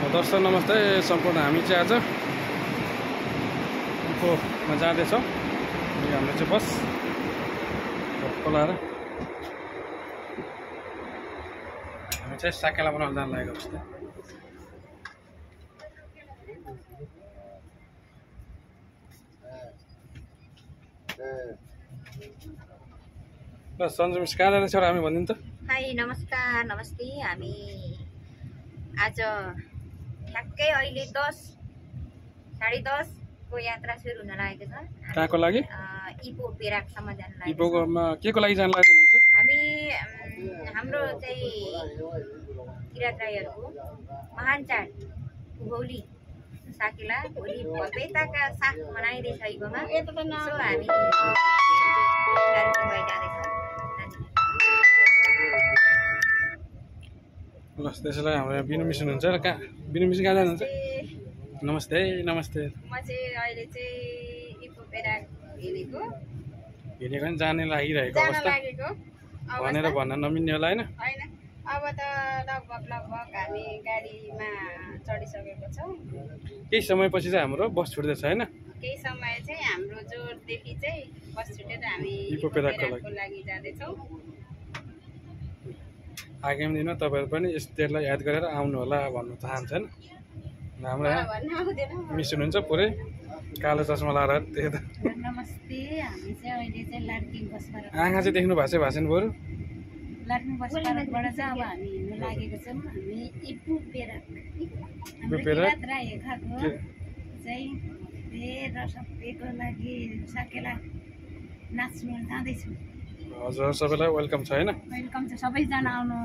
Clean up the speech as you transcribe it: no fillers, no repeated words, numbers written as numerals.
दर्शक नमस्ते सम्पूर्ण हामी चाहिँ आज इपोमा जाँदैछौँ। हाम्रो चाहिँ बस खोलाएर हामी चाहिँ साकेला बनाउन जान लागेको जस्तो। ल सन्जु मिस कहाँ जाँदैछौँ हामी भनिदिनु त। हाई नमस्कार नमस्ते। हामी आज ठ्याक्कै अहिले 10:30 को यात्रा सुरु हुन लागेको छ। कहाँको लागि? इपो पेराकसम्म जान लागेको छ। इपोमा के को लागि जान लागेको हुन्छ? हामी हाम्रो चाहिँ किरात राईहरूको महान चाड उभौली साकेला भोलि भव्यताका साथ मनाइँदैछ इपोमा। सो हामी जाँदैछौँ। ल त्यसैलाई हाम्रो बिनु मिस हुनुहुन्छ र कहाँ बिनु मिस कहाँ जानुहुन्छ? नमस्ते नमस्ते। म चाहिँ अहिले चाहिँ इपो पेराक हिँडेको नि जाने लागिरहेको अवस्था भनेर भन्न नमिल्ने होला होइन? होइन, अब त लगभग हामी गाडीमा चढिसकेको छौँ। केही समयपछि चाहिँ हाम्रो बस छुट्दैछ होइन? केही समय चाहिँ हाम्रो जोरदेखि चाहिँ बस छुटेर हामी इपो पेराकको लागि जाँदैछौँ। आगामी दिनमा तपाईँहरू पनि यस डेटलाई याद गरेर आउनु होला भन्न चाहन्छ होइन? हाम्रो मिस हुनुहुन्छ पुरै कालो चस्मा लगाएर त्यही त। नमस्ते। हामी चाहिँ अहिले चाहिँ लार्किङ बसबाट आँखा चाहिँ देख्नु भएको छैन बरु। लार्किङ बसबाट चाहिँ अब हामी हिँड्नु लागेको छौँ। हामी इपो पेराक चाहिँ सबैको लागि साकेला नाच्नु जाँदैछौँ। हजुर सबैलाई वेलकम छ होइन? वेलकम छ, सबैजना आउनु